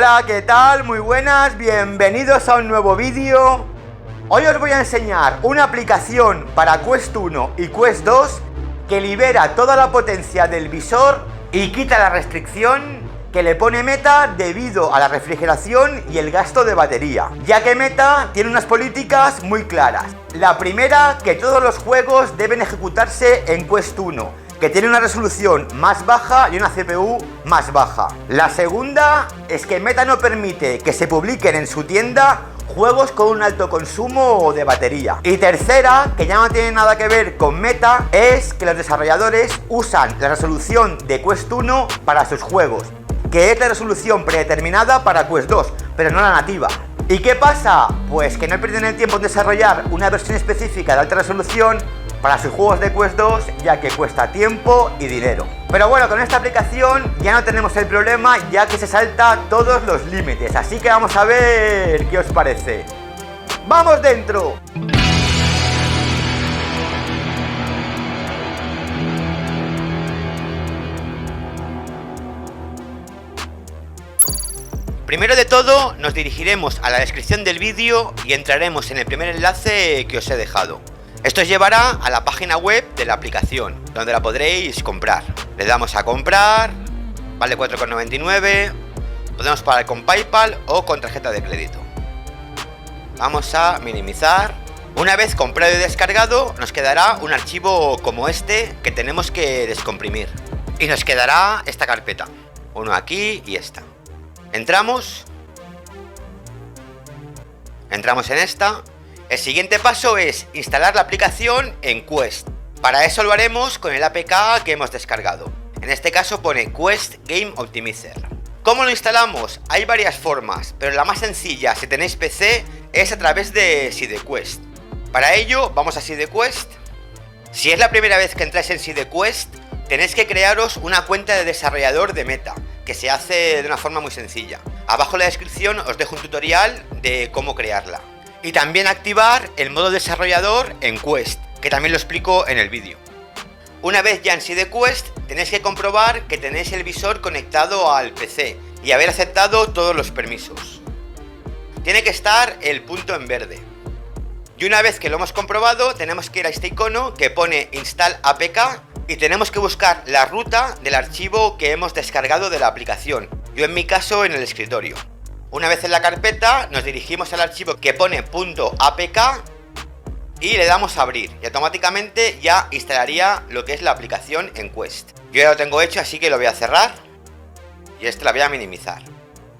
Hola, ¿qué tal? Muy buenas, bienvenidos a un nuevo vídeo. Hoy os voy a enseñar una aplicación para Quest 1 y Quest 2 que libera toda la potencia del visor y quita la restricción que le pone Meta debido a la refrigeración y el gasto de batería, ya que Meta tiene unas políticas muy claras. La primera, que todos los juegos deben ejecutarse en Quest 1, que tiene una resolución más baja y una CPU más baja. La segunda es que Meta no permite que se publiquen en su tienda juegos con un alto consumo de batería. Y tercera, que ya no tiene nada que ver con Meta, es que los desarrolladores usan la resolución de Quest 1 para sus juegos, que es la resolución predeterminada para Quest 2, pero no la nativa. ¿Y qué pasa? Pues que no pierden el tiempo en desarrollar una versión específica de alta resolución para sus juegos de Quest 2, ya que cuesta tiempo y dinero. Pero bueno, con esta aplicación ya no tenemos el problema, ya que se salta todos los límites. Así que vamos a ver qué os parece. ¡Vamos dentro! Primero de todo, nos dirigiremos a la descripción del vídeo y entraremos en el primer enlace que os he dejado. Esto os llevará a la página web de la aplicación, donde la podréis comprar. Le damos a comprar, vale 4,99, podemos pagar con PayPal o con tarjeta de crédito. Vamos a minimizar. Una vez comprado y descargado, nos quedará un archivo como este que tenemos que descomprimir. Y nos quedará esta carpeta, uno aquí y esta. Entramos en esta. El siguiente paso es instalar la aplicación en Quest. Para eso lo haremos con el APK que hemos descargado. En este caso pone Quest Game Optimizer. ¿Cómo lo instalamos? Hay varias formas, pero la más sencilla, si tenéis PC, es a través de SideQuest. Para ello vamos a SideQuest. Si es la primera vez que entráis en SideQuest, tenéis que crearos una cuenta de desarrollador de Meta, que se hace de una forma muy sencilla. Abajo en la descripción os dejo un tutorial de cómo crearla. Y también activar el modo desarrollador en Quest, que también lo explico en el vídeo. Una vez ya en SideQuest, tenéis que comprobar que tenéis el visor conectado al PC y haber aceptado todos los permisos. Tiene que estar el punto en verde. Y una vez que lo hemos comprobado, tenemos que ir a este icono que pone Install APK y tenemos que buscar la ruta del archivo que hemos descargado de la aplicación. Yo en mi caso en el escritorio. Una vez en la carpeta, nos dirigimos al archivo que pone .apk y le damos a abrir y automáticamente ya instalaría lo que es la aplicación en Quest. Yo ya lo tengo hecho, así que lo voy a cerrar y la voy a minimizar.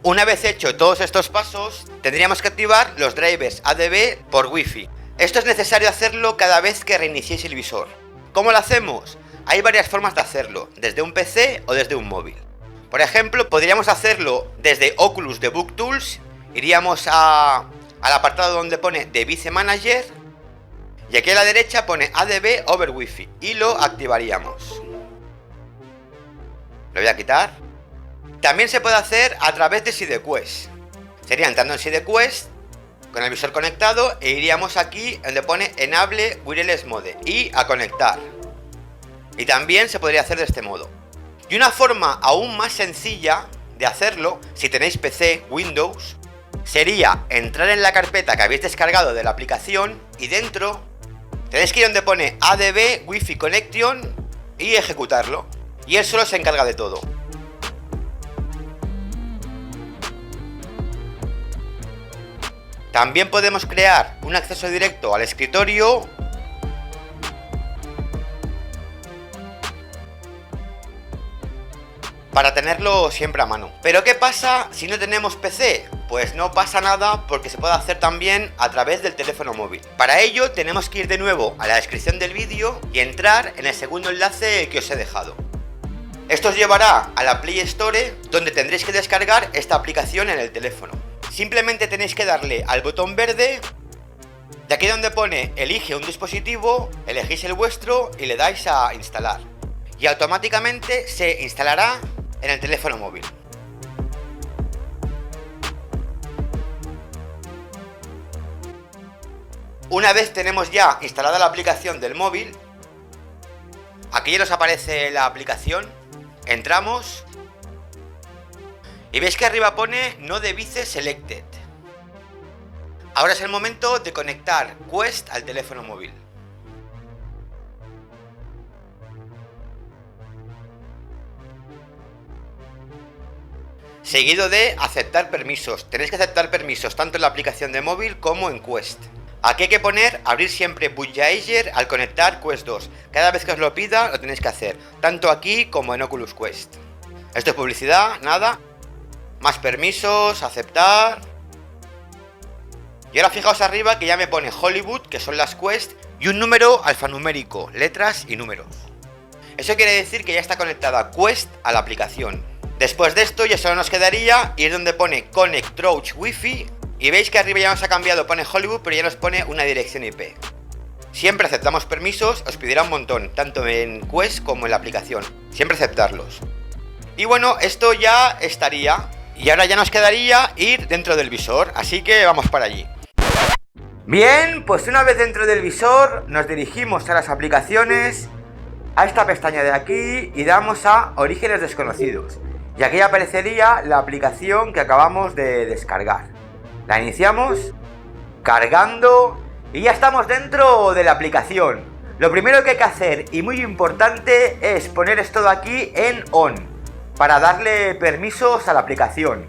Una vez hecho todos estos pasos, tendríamos que activar los drivers ADB por Wi-Fi. Esto es necesario hacerlo cada vez que reiniciéis el visor. ¿Cómo lo hacemos? Hay varias formas de hacerlo, desde un PC o desde un móvil. Por ejemplo, podríamos hacerlo desde Oculus Debug Tools, iríamos al apartado donde pone Device Manager y aquí a la derecha pone ADB over Wi-Fi y lo activaríamos. Lo voy a quitar. También se puede hacer a través de SideQuest. Sería entrando en SideQuest con el visor conectado e iríamos aquí donde pone Enable Wireless Mode y a conectar. Y también se podría hacer de este modo. Y una forma aún más sencilla de hacerlo, si tenéis PC, Windows, sería entrar en la carpeta que habéis descargado de la aplicación y dentro tenéis que ir donde pone ADB Wi-Fi Connection y ejecutarlo. Y él solo se encarga de todo. También podemos crear un acceso directo al escritorio para tenerlo siempre a mano. ¿Pero qué pasa si no tenemos PC? Pues no pasa nada porque se puede hacer también a través del teléfono móvil. Para ello tenemos que ir de nuevo a la descripción del vídeo y entrar en el segundo enlace que os he dejado. Esto os llevará a la Play Store, donde tendréis que descargar esta aplicación en el teléfono. Simplemente tenéis que darle al botón verde de aquí donde pone elige un dispositivo, elegís el vuestro y le dais a instalar. Y automáticamente se instalará en el teléfono móvil. Una vez tenemos ya instalada la aplicación del móvil, aquí ya nos aparece la aplicación, entramos Y veis que arriba pone No Device Selected. Ahora es el momento de conectar Quest al teléfono móvil. Seguido de aceptar permisos. Tenéis que aceptar permisos tanto en la aplicación de móvil como en Quest. Aquí hay que poner abrir siempre Budweiser al conectar Quest 2. Cada vez que os lo pida lo tenéis que hacer, tanto aquí como en Oculus Quest. Esto es publicidad, nada. Más permisos, aceptar. Y ahora fijaos arriba que ya me pone Hollywood, que son las Quest, y un número alfanumérico, letras y números. Eso quiere decir que ya está conectada Quest a la aplicación. Después de esto ya solo nos quedaría ir donde pone Connect Trouch Wi-Fi. Y veis que arriba ya nos ha cambiado, pone Hollywood, pero ya nos pone una dirección IP. Siempre aceptamos permisos, os pedirá un montón, tanto en Quest como en la aplicación. Siempre aceptarlos. Y bueno, esto ya estaría. Y ahora ya nos quedaría ir dentro del visor, así que vamos para allí. Bien, pues una vez dentro del visor, nos dirigimos a las aplicaciones, a esta pestaña de aquí, y damos a Orígenes Desconocidos. Y aquí aparecería la aplicación que acabamos de descargar. La iniciamos, cargando, y ya estamos dentro de la aplicación. Lo primero que hay que hacer, y muy importante, es poner esto de aquí en ON, para darle permisos a la aplicación.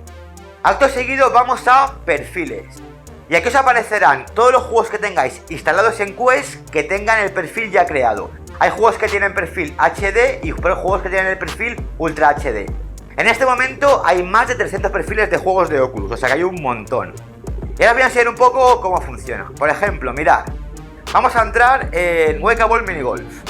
Acto seguido vamos a Perfiles. Y aquí os aparecerán todos los juegos que tengáis instalados en Quest que tengan el perfil ya creado. Hay juegos que tienen perfil HD y juegos que tienen el perfil Ultra HD. En este momento hay más de 300 perfiles de juegos de Oculus, o sea que hay un montón. Y ahora voy a enseñar un poco cómo funciona. Por ejemplo, mirad, vamos a entrar en Wakeable Minigolf.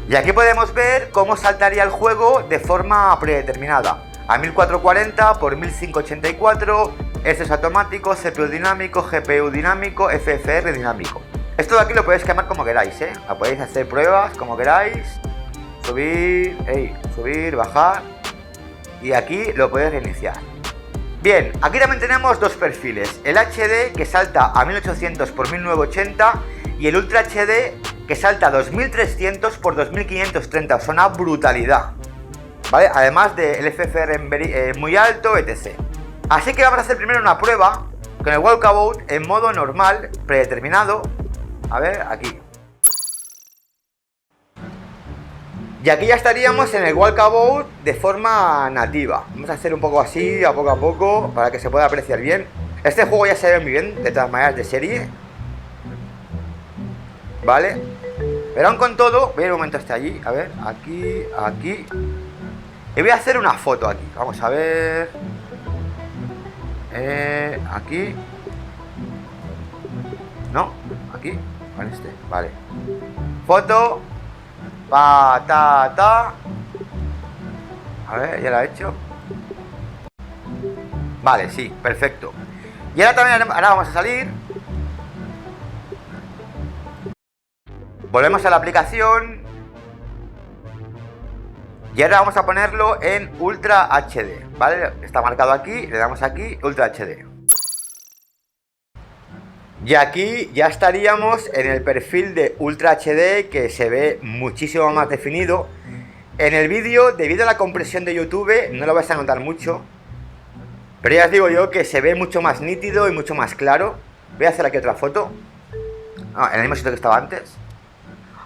Y aquí podemos ver cómo saltaría el juego de forma predeterminada. A 1440 por 1584, es automático, CPU dinámico, GPU dinámico, FFR dinámico. Esto de aquí lo podéis quemar como queráis, lo podéis hacer pruebas como queráis. Subir, bajar. Y aquí lo podéis reiniciar. Bien, aquí también tenemos dos perfiles. El HD que salta a 1800 por 1980 y el Ultra HD que salta a 2300 por 2530. Es una brutalidad, ¿vale? Además del FFR muy alto, etc. Así que vamos a hacer primero una prueba con el Walkabout en modo normal, predeterminado. A ver, aquí. Y aquí ya estaríamos en el Walkabout de forma nativa. Vamos a hacer un poco así, a poco, para que se pueda apreciar bien. Este juego ya se ve muy bien, de todas maneras, de serie. ¿Vale? Pero aún con todo, voy a ir un momento hasta allí. A ver, aquí. Y voy a hacer una foto aquí. Vamos a ver. Aquí. No, aquí. Con este, vale. Foto. A ver, ya la he hecho. Vale, sí, perfecto. Y ahora también vamos a salir. Volvemos a la aplicación. Y ahora vamos a ponerlo en Ultra HD, ¿vale? Está marcado aquí, le damos aquí, Ultra HD. Y aquí ya estaríamos en el perfil de Ultra HD, que se ve muchísimo más definido. En el vídeo, debido a la compresión de YouTube, no lo vais a notar mucho, pero ya os digo yo que se ve mucho más nítido y mucho más claro. Voy a hacer aquí otra foto. En el mismo sitio que estaba antes.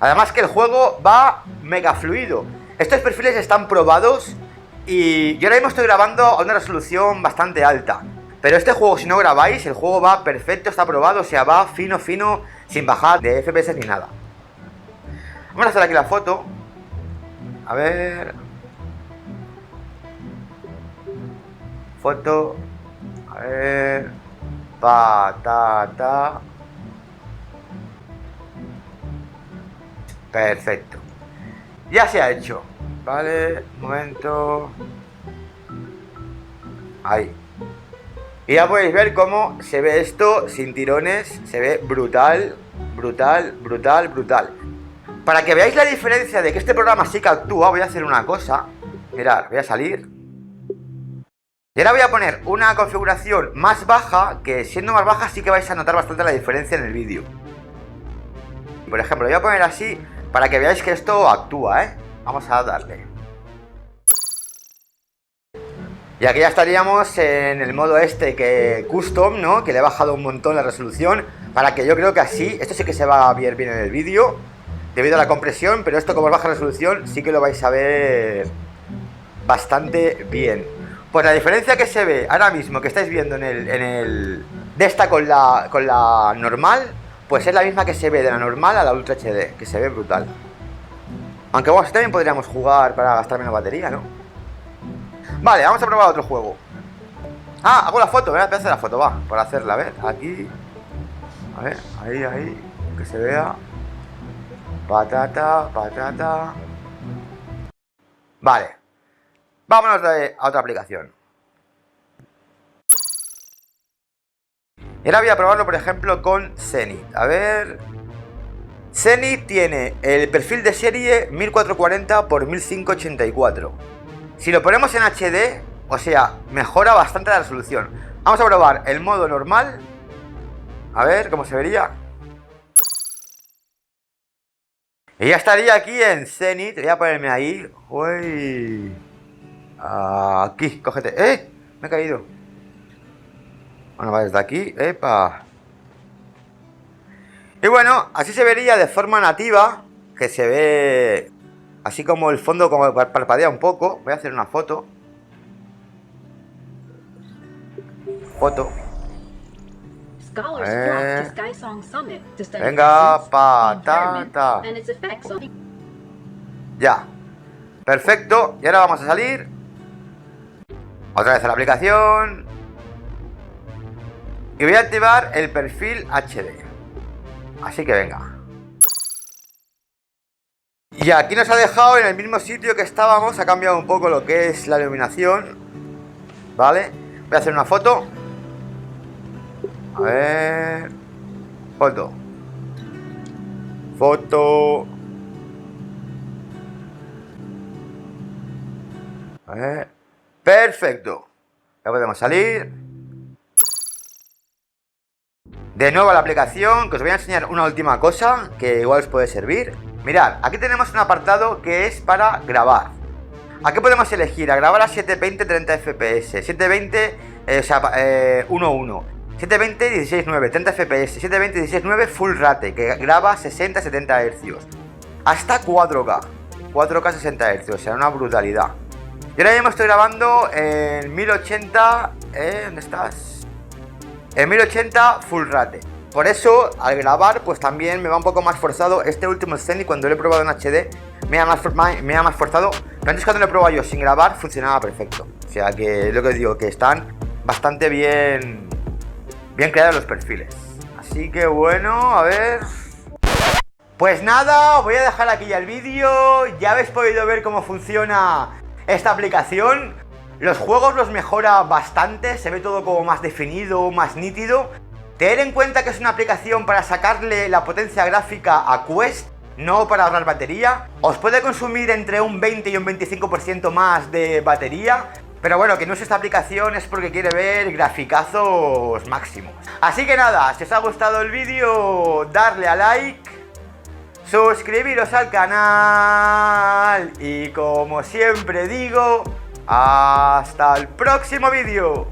Además que el juego va mega fluido. Estos perfiles están probados y yo ahora mismo estoy grabando a una resolución bastante alta. Pero este juego, si no grabáis, el juego va perfecto, está probado, o sea, va fino, sin bajar de FPS ni nada. Vamos a hacer aquí la foto. A ver. Foto. A ver. Perfecto. Ya se ha hecho. Vale, un momento. Ahí. Y ya podéis ver cómo se ve esto sin tirones. Se ve brutal. Para que veáis la diferencia de que este programa sí que actúa, voy a hacer una cosa. Mirad, voy a salir. Y ahora voy a poner una configuración más baja, que siendo más baja sí que vais a notar bastante la diferencia en el vídeo. Por ejemplo, voy a poner así para que veáis que esto actúa, Vamos a darle. Y aquí ya estaríamos en el modo este que custom, ¿no? Que le he bajado un montón la resolución para que yo creo que así, esto sí que se va a ver bien en el vídeo debido a la compresión, pero esto como baja resolución sí que lo vais a ver bastante bien. Pues la diferencia que se ve ahora mismo que estáis viendo en el de esta con la normal, pues es la misma que se ve de la normal a la Ultra HD, que se ve brutal. Aunque bueno, también podríamos jugar para gastar menos batería, ¿no? Vale, vamos a probar otro juego. Ah, hago la foto, voy a hacer la foto, va, por hacerla, a ver, aquí. A ver, ahí, que se vea. Patata. Vale. Vámonos a otra aplicación. Y ahora voy a probarlo, por ejemplo, con Zenith. A ver. Zenith tiene el perfil de serie 1440 x 1584. Si lo ponemos en HD, o sea, mejora bastante la resolución. Vamos a probar el modo normal. A ver cómo se vería. Y ya estaría aquí en Zenith. Voy a ponerme ahí. Uy. Aquí, cógete. ¡Eh! Me he caído. Bueno, va desde aquí. ¡Epa! Y bueno, así se vería de forma nativa. Que se ve así como el fondo como parpadea un poco. Voy a hacer una foto. Venga, patata. Ya. Perfecto. Y ahora vamos a salir. Otra vez a la aplicación. Y voy a activar el perfil HD. Así que venga. Y aquí nos ha dejado en el mismo sitio que estábamos. Ha cambiado un poco lo que es la iluminación. Vale. Voy a hacer una foto. A ver. Foto. A ver. Perfecto. Ya podemos salir. De nuevo a la aplicación, que os voy a enseñar una última cosa que igual os puede servir. Mirad, aquí tenemos un apartado que es para grabar. Aquí podemos elegir a grabar a 720 30 fps, 720 1.1, 720 16.9 30 fps, 720 16.9 full rate, que graba 60 70 Hz, hasta 4K 60 Hz, o sea, una brutalidad. Yo ahora mismo estoy grabando en 1080, ¿dónde estás? En 1080 full rate. Por eso, al grabar, pues también me va un poco más forzado. Este último Zenith, cuando lo he probado en HD, me ha más forzado. Pero antes, cuando lo he probado yo sin grabar, funcionaba perfecto. O sea que es lo que os digo, que están bastante bien creados los perfiles. Así que bueno, a ver. Pues nada, os voy a dejar aquí ya el vídeo. Ya habéis podido ver cómo funciona esta aplicación. Los juegos los mejora bastante, se ve todo como más definido, más nítido. Tener en cuenta que es una aplicación para sacarle la potencia gráfica a Quest, no para ahorrar batería. Os puede consumir entre un 20 y un 25% más de batería. Pero bueno, que no use esta aplicación es porque quiere ver graficazos máximos. Así que nada, si os ha gustado el vídeo, darle a like, suscribiros al canal y como siempre digo, hasta el próximo vídeo.